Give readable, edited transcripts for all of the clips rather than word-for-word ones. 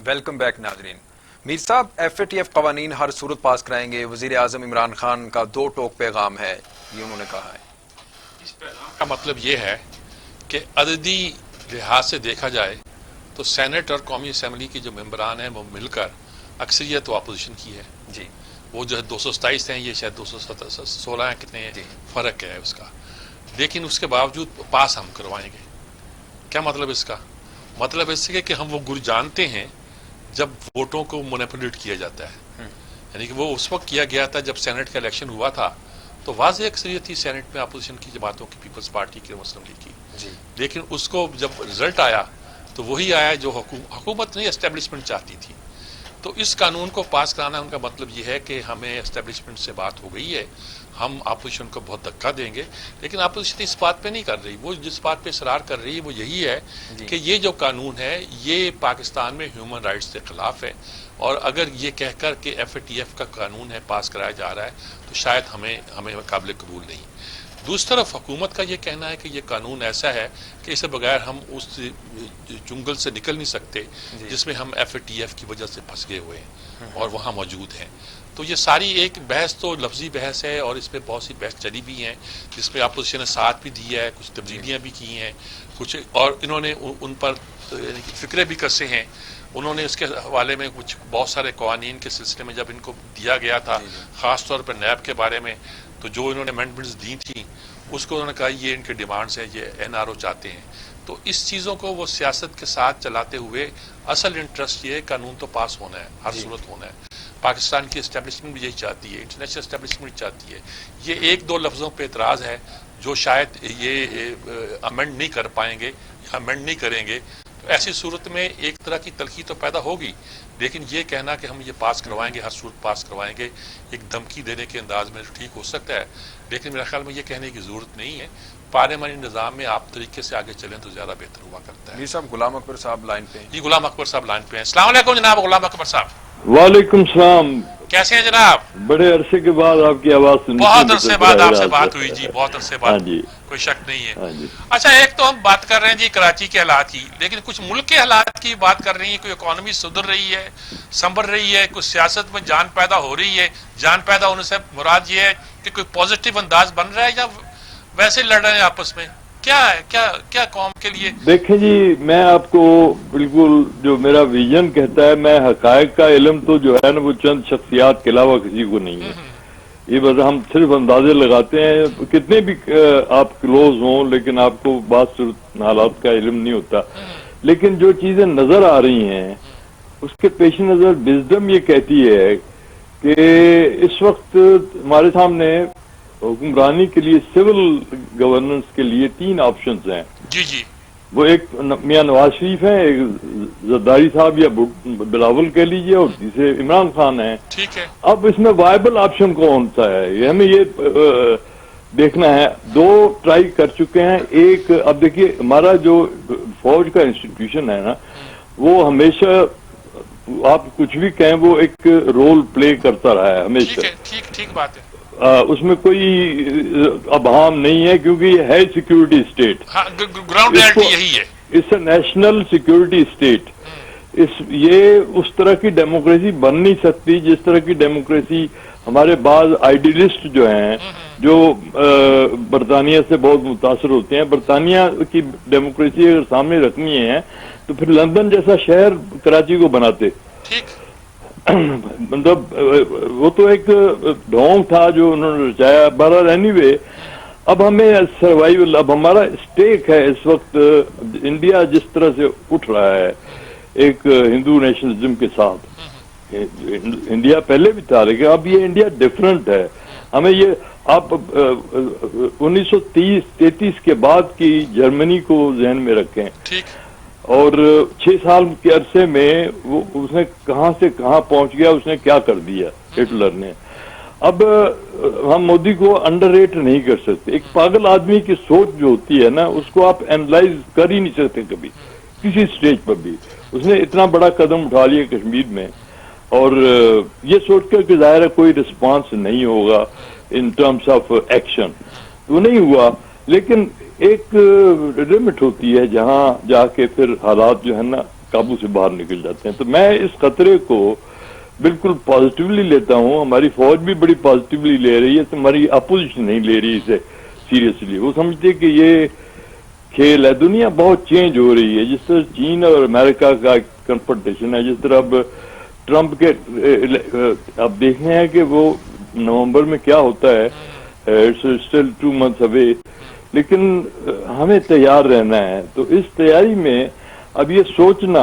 Welcome back ناظرین. میر صاحب F A T F قوانین ہر صورت پاس کرائیں گے. وزیر اعظم عمران خان کا دو ٹوک پیغام ہے، یہ انہوں نے کہا ہے. اس پیغام کا مطلب یہ ہے کہ عددی لحاظ سے دیکھا جائے تو سینٹ اور قومی اسمبلی کے جو ممبران ہیں وہ مل کر اکثریت و اپوزیشن کی ہے. جی وہ جو ہے 227 ہیں، یہ شاید 216 ہیں، کتنے ہیں، فرق ہے اس کا. لیکن اس کے باوجود پاس ہم کروائیں گے. کیا مطلب اس کا؟ مطلب اس سے کہ ہم وہ گر جانتے ہیں جب ووٹوں کو مینیپولیٹ کیا جاتا ہے. یعنی کہ وہ اس وقت کیا گیا تھا جب سینٹ کا الیکشن ہوا تھا تو واضح اکثریت تھی سینٹ میں اپوزیشن کی جماعتوں کی، پیپلز پارٹی کی، مسلم لیگ کی. لیکن اس کو جب رزلٹ آیا تو وہی آیا جو حکومت نہیں اسٹیبلشمنٹ چاہتی تھی. تو اس قانون کو پاس کرانا ان کا مطلب یہ ہے کہ ہمیں اسٹیبلشمنٹ سے بات ہو گئی ہے، ہم اپوزیشن کو بہت دھکا دیں گے. لیکن اپوزیشن اس بات پہ نہیں کر رہی. وہ جس بات پہ اصرار کر رہی ہے وہ یہی ہے کہ یہ جو قانون ہے یہ پاکستان میں ہیومن رائٹس کے خلاف ہے، اور اگر یہ کہہ کر کہ ایف اے ٹی ایف کا قانون ہے پاس کرایا جا رہا ہے تو شاید ہمیں قابل قبول نہیں. دوسری طرف حکومت کا یہ کہنا ہے کہ یہ قانون ایسا ہے کہ اسے بغیر ہم اس جنگل سے نکل نہیں سکتے جس میں ہم ایف اے ٹی ایف کی وجہ سے پھنس گئے ہوئے ہیں اور وہاں موجود ہیں. تو یہ ساری ایک بحث تو لفظی بحث ہے، اور اس پہ بہت سی بحث چلی بھی ہیں جس پہ اپوزیشن نے ساتھ بھی دیا ہے، کچھ تبدیلیاں بھی کی ہیں کچھ، اور انہوں نے ان پر فکرے بھی کسے ہیں. انہوں نے اس کے حوالے میں کچھ بہت سارے قوانین کے سلسلے میں جب ان کو دیا گیا تھا، خاص طور پر نیب کے بارے میں، تو جو انہوں نے امینڈمنٹس دی تھیں اس کو انہوں نے کہا یہ ان کے ڈیمانڈز ہیں، یہ این آر او چاہتے ہیں. تو اس چیزوں کو وہ سیاست کے ساتھ چلاتے ہوئے اصل انٹرسٹ یہ ہے قانون تو پاس ہونا ہے، ہر صورت ہونا ہے. پاکستان کی اسٹیبلشمنٹ بھی یہی چاہتی ہے، انٹرنیشنل اسٹیبلشمنٹ چاہتی ہے. یہ ایک دو لفظوں پہ اعتراض ہے جو شاید یہ امینڈ نہیں کر پائیں گے یا امینڈ نہیں کریں گے. تو ایسی صورت میں ایک طرح کی تلخی تو پیدا ہوگی، لیکن یہ کہنا کہ ہم یہ پاس کروائیں گے، ہر صورت پاس کروائیں گے، ایک دھمکی دینے کے انداز میں ٹھیک ہو سکتا ہے. لیکن میرے خیال میں یہ کہنے کی ضرورت نہیں ہے. پارلیمانی نظام میں آپ طریقے سے آگے چلیں تو زیادہ بہتر ہوا کرتا ہے. میر صاحب غلام اکبر صاحب لائن پہ ہیں. جی غلام اکبر صاحب لائن پہ ہیں. السلام علیکم جناب غلام اکبر صاحب. وعلیکم السلام. کیسے ہیں جناب؟ بڑے عرصے کے بعد آپ کی آواز سنی. بہت عرصے بعد آپ سے بات ہوئی جی، بہت عرصے بعد. جی کوئی شک نہیں ہے. جی. اچھا ایک تو ہم بات کر رہے ہیں جی کراچی کے حالات کی، لیکن کچھ ملک کے حالات کی بات کر رہی ہیں. کوئی اکانومی سدھر رہی ہے، سنبھل رہی ہے، کچھ سیاست میں جان پیدا ہو رہی ہے. جان پیدا ہونے سے مراد یہ ہے کہ کوئی پازیٹیو انداز بن رہا ہے یا ویسے لڑ رہے ہیں آپس میں؟ کیا ہے کیا قوم کے لیے؟ دیکھیں جی، میں آپ کو بالکل جو میرا ویژن کہتا ہے، میں حقائق کا علم تو جو ہے نا وہ چند شخصیات کے علاوہ کسی کو نہیں ہے. یہ بس ہم صرف اندازے لگاتے ہیں، کتنے بھی آپ کلوز ہوں لیکن آپ کو بعض حالات کا علم نہیں ہوتا. لیکن جو چیزیں نظر آ رہی ہیں اس کے پیش نظر وزڈم یہ کہتی ہے کہ اس وقت ہمارے سامنے حکمرانی کے لیے، سول گورننس کے لیے 3 آپشنز ہیں. جی جی. وہ ایک میاں نواز شریف ہیں، ایک زرداری صاحب یا بلاول کہہ لیجئے، اور تیسرے عمران خان ہیں. ٹھیک ہے. اب اس میں وائبل آپشن کون سا ہے یہ ہمیں یہ دیکھنا ہے. 2 ٹرائی کر چکے ہیں. ایک اب دیکھیے ہمارا جو فوج کا انسٹیٹیوشن ہے نا، وہ ہمیشہ آپ کچھ بھی کہیں وہ ایک رول پلے کرتا رہا ہے ہمیشہ. ٹھیک بات ہے. اس میں کوئی ابہام نہیں ہے کیونکہ یہ ہے سیکورٹی اسٹیٹ. گراؤنڈ ریالٹی یہی ہے. اس نیشنل سیکورٹی اسٹیٹ. یہ اس طرح کی ڈیموکریسی بن نہیں سکتی جس طرح کی ڈیموکریسی ہمارے بعض آئیڈیلسٹ جو ہیں، جو برطانیہ سے بہت متاثر ہوتے ہیں. برطانیہ کی ڈیموکریسی اگر سامنے رکھنی ہے تو پھر لندن جیسا شہر کراچی کو بناتے. مطلب وہ تو ایک ڈھونگ تھا جو انہوں نے رچایا. بہرحال اینی وے، اب ہمیں سروائیول، اب ہمارا اسٹیک ہے اس وقت. انڈیا جس طرح سے اٹھ رہا ہے ایک ہندو نیشنلزم کے ساتھ، انڈیا پہلے بھی تھا لیکن اب یہ انڈیا ڈفرنٹ ہے. ہمیں یہ آپ 1933 کے بعد کی جرمنی کو ذہن میں رکھیں، اور 6 سال کے عرصے میں وہ اس نے کہاں سے کہاں پہنچ گیا، اس نے کیا کر دیا ہٹلر نے. اب ہم مودی کو انڈر ریٹ نہیں کر سکتے. ایک پاگل آدمی کی سوچ جو ہوتی ہے نا، اس کو آپ اینالائز کر ہی نہیں سکتے کبھی کسی سٹیج پر بھی. اس نے اتنا بڑا قدم اٹھا لیا کشمیر میں، اور یہ سوچ کر کہ ظاہر ہے کوئی رسپانس نہیں ہوگا ان ٹرمز آف ایکشن، وہ نہیں ہوا. لیکن ایک لمٹ ہوتی ہے جہاں جا کے پھر حالات جو ہے نا قابو سے باہر نکل جاتے ہیں. تو میں اس خطرے کو بالکل پازیٹیولی لیتا ہوں. ہماری فوج بھی بڑی پازیٹیولی لے رہی ہے, تو ہماری اپوزیشن نہیں لے رہی اسے سیریسلی. وہ سمجھتے کہ یہ کھیل ہے. دنیا بہت چینج ہو رہی ہے. جس طرح چین اور امریکہ کا کنفرنٹیشن ہے, جس طرح اب ٹرمپ کے اب دیکھنے ہیں کہ وہ نومبر میں کیا ہوتا ہے. اٹس اسٹل 2 months away, لیکن ہمیں تیار رہنا ہے. تو اس تیاری میں اب یہ سوچنا,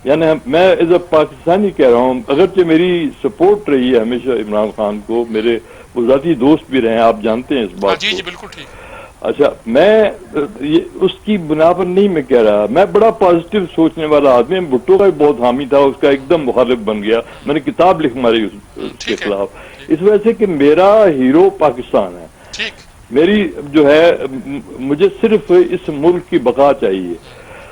یعنی میں ایز اے پاکستانی کہہ رہا ہوں, اگرچہ میری سپورٹ رہی ہے ہمیشہ عمران خان کو, میرے وہ ذاتی دوست بھی رہے ہیں, آپ جانتے ہیں اس بات کو. جی بالکل ٹھیک. اچھا, میں اس کی بنا پر نہیں میں کہہ رہا, میں بڑا پازیٹیو سوچنے والا آدمی. بھٹو کا بھی بہت حامی تھا, اس کا ایک دم مخالف بن گیا. میں نے کتاب لکھ ماری اس کے خلاف, اس وجہ سے کہ میرا ہیرو پاکستان ہے. میری جو ہے, مجھے صرف اس ملک کی بقا چاہیے,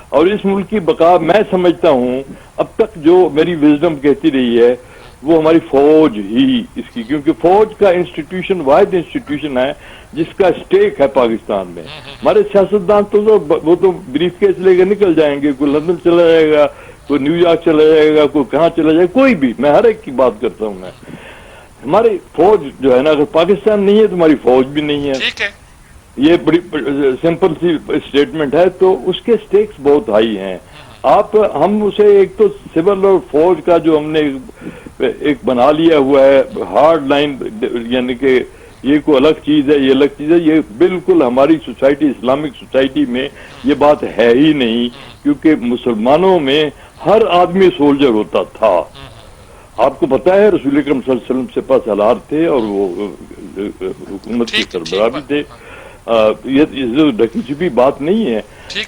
اور اس ملک کی بقا میں سمجھتا ہوں اب تک جو میری وزڈم کہتی رہی ہے وہ ہماری فوج ہی اس کی, کیونکہ فوج کا انسٹیٹیوشن واحد انسٹیٹیوشن ہے جس کا اسٹیک ہے پاکستان میں. ہمارے سیاستدان تو وہ تو بریف کیس لے کے نکل جائیں گے, کوئی لندن چلا جائے گا, کوئی نیو یارک چلا جائے گا, کوئی کہاں چلا جائے گا, کوئی بھی, میں ہر ایک کی بات کرتا ہوں. میں ہماری فوج جو ہے نا, اگر پاکستان نہیں ہے تو ہماری فوج بھی نہیں ہے. یہ بڑی سمپل سی اسٹیٹمنٹ ہے. تو اس کے سٹیکس بہت ہائی ہیں. ہم اسے ایک تو سول اور فوج کا جو ہم نے ایک بنا لیا ہوا ہے ہارڈ لائن, یعنی کہ یہ کوئی الگ چیز ہے, یہ الگ چیز ہے, یہ بالکل ہماری سوسائٹی, اسلامک سوسائٹی میں یہ بات ہے ہی نہیں. کیونکہ مسلمانوں میں ہر آدمی سولجر ہوتا تھا. آپ کو پتا ہے رسول اکرم صلی اللہ علیہ وسلم سپہ سالار تھے, اور وہ حکومت کے سربراہ بھی تھے. یہ ڈھکی چھپی بات نہیں ہے.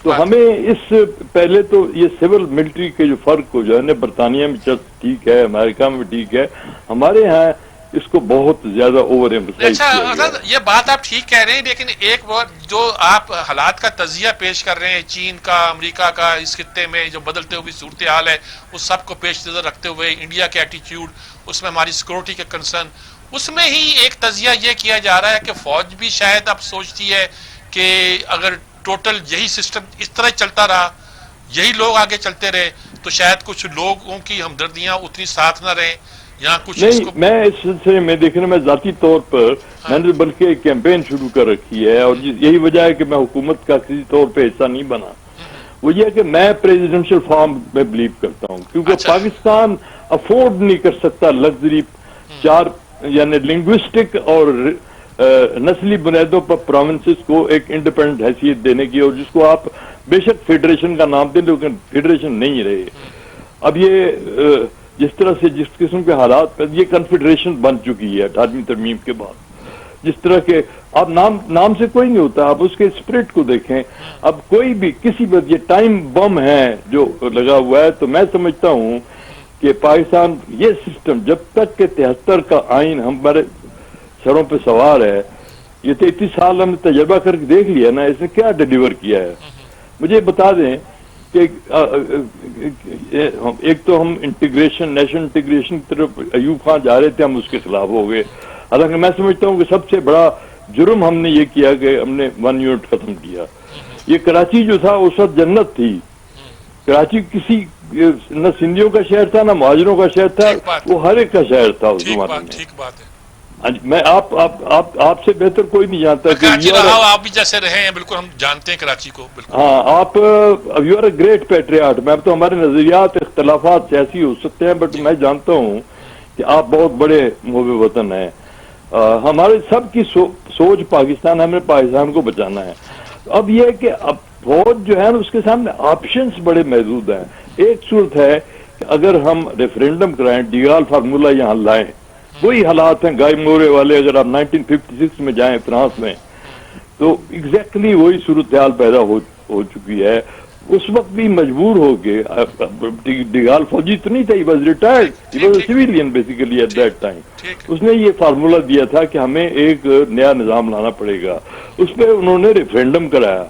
تو ہمیں اس پہلے تو یہ سول ملٹری کے جو فرق کو جو ہے نا, برطانیہ میں ٹھیک ہے, امریکہ میں ٹھیک ہے, ہمارے ہاں اس کو بہت زیادہ اوور ایمفسائز کیا گیا. یہ بات آپ ٹھیک کہہ رہے ہیں, لیکن ایک بات جو آپ حالات کا تجزیہ پیش کر رہے ہیں, چین کا, امریکہ کا, اس خطے میں جو بدلتے ہوئے صورتحال ہے اس سب کو پیش نظر رکھتے ہوئے, انڈیا کے ایٹیچیوڈ, اس میں ہماری سیکورٹی کے کنسرن, اس میں ہی ایک تجزیہ یہ کیا جا رہا ہے کہ فوج بھی شاید اب سوچتی ہے کہ اگر ٹوٹل یہی سسٹم اس طرح چلتا رہا, یہی لوگ آگے چلتے رہے, تو شاید کچھ لوگوں کی ہمدردیاں اتنی ساتھ نہ رہیں. نہیں, میں اس سلسلے میں دیکھنا, میں ذاتی طور پر میں نے بلکہ ایک کیمپین شروع کر رکھی ہے, اور یہی وجہ ہے کہ میں حکومت کا کسی طور پہ حصہ نہیں بنا. وہ یہ کہ میں پریزیڈنشل فارم میں بلیو کرتا ہوں, کیونکہ پاکستان افورڈ نہیں کر سکتا لگژری 4 یعنی لنگوسٹک اور نسلی بنیادوں پر پروونسز کو ایک انڈیپینڈنٹ حیثیت دینے کی, اور جس کو آپ بے شک فیڈریشن کا نام دیں لیکن فیڈریشن نہیں رہے. اب یہ جس طرح سے جس قسم کے حالات, یہ کنفیڈریشن بن چکی ہے 18ویں ترمیم کے بعد. جس طرح کے آپ نام سے کوئی نہیں ہوتا, آپ اس کے اسپرٹ کو دیکھیں. اب کوئی بھی کسی بھی, یہ ٹائم بم ہے جو لگا ہوا ہے. تو میں سمجھتا ہوں کہ پاکستان یہ سسٹم جب تک کہ 73 کا آئین ہمارے سروں پہ سوار ہے, یہ 33 سال ہم نے تجربہ کر کے دیکھ لیا نا, اس نے کیا ڈیلیور کیا ہے. مجھے بتا دیں کہ ایک تو ہم انٹیگریشن, نیشنل انٹیگریشن کی طرف ایوب خان جا رہے تھے, ہم اس کے خلاف ہو گئے. حالانکہ میں سمجھتا ہوں کہ سب سے بڑا جرم ہم نے یہ کیا کہ ہم نے 1 یونٹ ختم کیا. یہ کراچی جو تھا اس وقت جنت تھی. کراچی کسی نہ سندھیوں کا شہر تھا نہ مہاجروں کا شہر تھا, وہ ہر ایک کا شہر تھا اس زمانے میں. ٹھیک بات ہے. میں آپ سے بہتر کوئی نہیں جانتا کراچی آپ بھی جیسے رہے ہیں, بالکل ہم جانتے ہیں کراچی کو. ہاں, آپ you are a great patriot. میں تو ہمارے نظریات اختلافات سیاسی ہو سکتے ہیں, بٹ میں جانتا ہوں کہ آپ بہت بڑے محب وطن ہیں. ہمارے سب کی سوچ پاکستان, ہمیں پاکستان کو بچانا ہے. اب یہ ہے کہ اب فوج جو ہے نا, اس کے سامنے آپشنس بڑے محدود ہیں. ایک صورت ہے کہ اگر ہم ریفرینڈم کرائیں, ڈیگال فارمولہ یہاں لائیں, وہی حالات ہیں گائے مورے والے. اگر آپ 1956 میں جائیں فرانس میں, تو ایگزیکٹلی وہی صورتحال پیدا ہو چکی ہے. اس وقت بھی مجبور ہو کے, ڈیگال فوجی تو نہیں تھا, he was retired, he was a civilian basically at that time. اس نے یہ فارمولہ دیا تھا کہ ہمیں ایک نیا نظام لانا پڑے گا. اس پہ انہوں نے ریفرینڈم کرایا.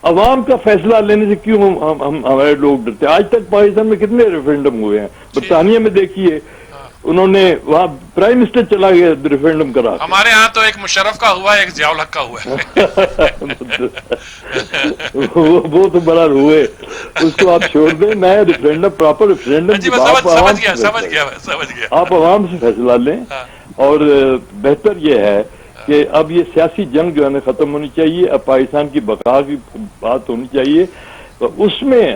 عوام کا فیصلہ لینے سے کیوں ہمارے لوگ ڈرتے ہیں؟ آج تک پاکستان میں کتنے ریفرینڈم ہوئے ہیں. برطانیہ میں دیکھیے, انہوں نے وہاں پرائم منسٹر چلا گیا ریفرینڈم کرا کے۔ ہمارے ہاں تو ایک مشرف کا ہوا ہے، ایک ضیاء الحق کا ہوا ہے۔ وہ تو بڑا روئے، اس کو آپ چھوڑ دیں، میں ریفرینڈم پراپر ریفرینڈم جی میں سمجھ گیا۔ آپ عوام سے فیصلہ لیں، اور بہتر یہ ہے کہ اب یہ سیاسی جنگ جو ہے نا ختم ہونی چاہیے، اب پاکستان کی بقا کی بات ہونی چاہیے، اس میں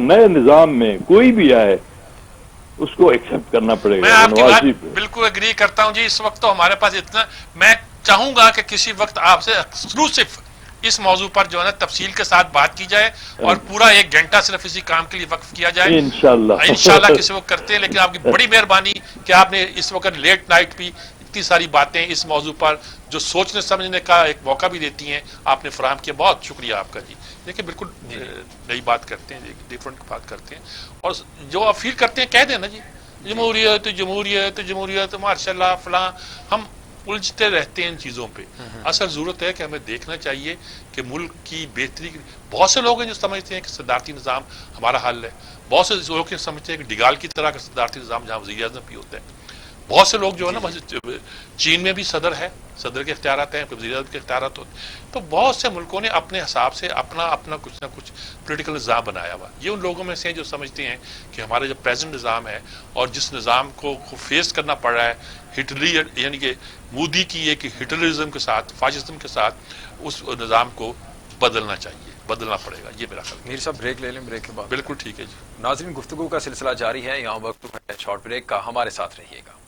نئے نظام میں کوئی بھی آئے اس کو ایکسپٹ کرنا پڑے گا۔ میں آپ کی بات بالکل اگری کرتا ہوں جی۔ اس وقت تو ہمارے پاس اتنا، میں چاہوں گا کہ کسی وقت آپ سے ایکسکلوسیو اس موضوع پر جو ہے نا تفصیل کے ساتھ بات کی جائے، اور پورا 1 گھنٹہ صرف اسی کام کے لیے وقف کیا جائے انشاءاللہ کسی وقت کرتے ہیں۔ لیکن آپ کی بڑی مہربانی کہ آپ نے اس وقت لیٹ نائٹ بھی اتنی ساری باتیں اس موضوع پر جو سوچنے سمجھنے کا ایک موقع بھی دیتی ہیں آپ نے فراہم کیا، بہت شکریہ آپ کا جی۔ دیکھیں بالکل نئی بات کرتے ہیں، ڈیفرنٹ بات کرتے ہیں، اور جو آپ فیل کرتے ہیں کہہ دیں نا جی، جمہوریت جمہوریت جمہوریت ماشاء اللہ فلاں، ہم الجھتے رہتے ہیں ان چیزوں پہ۔ اصل ضرورت ہے کہ ہمیں دیکھنا چاہیے کہ ملک کی بہتری، بہت سے لوگ ہیں جو سمجھتے ہیں کہ صدارتی نظام ہمارا حل ہے، بہت سے لوگ سمجھتے ہیں کہ ڈگال کی طرح کا صدارتی نظام جہاں وزیر اعظم بھی ہوتا ہے، بہت سے لوگ جو ہے نا چین میں بھی صدر ہے، صدر کے اختیارات ہیں، وزیر اعظم کے اختیارات ہوتے ہیں، تو بہت سے ملکوں نے اپنے حساب سے اپنا کچھ نہ کچھ پولیٹیکل نظام بنایا ہوا۔ یہ ان لوگوں میں سے ہیں جو سمجھتے ہیں کہ ہمارا جو پریزنٹ نظام ہے اور جس نظام کو فیس کرنا پڑ رہا ہے ہٹلری، یعنی کہ مودی کی ایک ہٹلرزم کے ساتھ، فاشزم کے ساتھ، اس نظام کو بدلنا چاہیے، بدلنا پڑے گا، یہ میرا خیال ہے۔ میر صاحب بریک لے لیں، بریک کے بعد بالکل ٹھیک ہے جی۔ ناظرین، گفتگو کا سلسلہ جاری ہے، یہاں وقت ہے شارٹ بریک کا، ہمارے ساتھ رہیے گا۔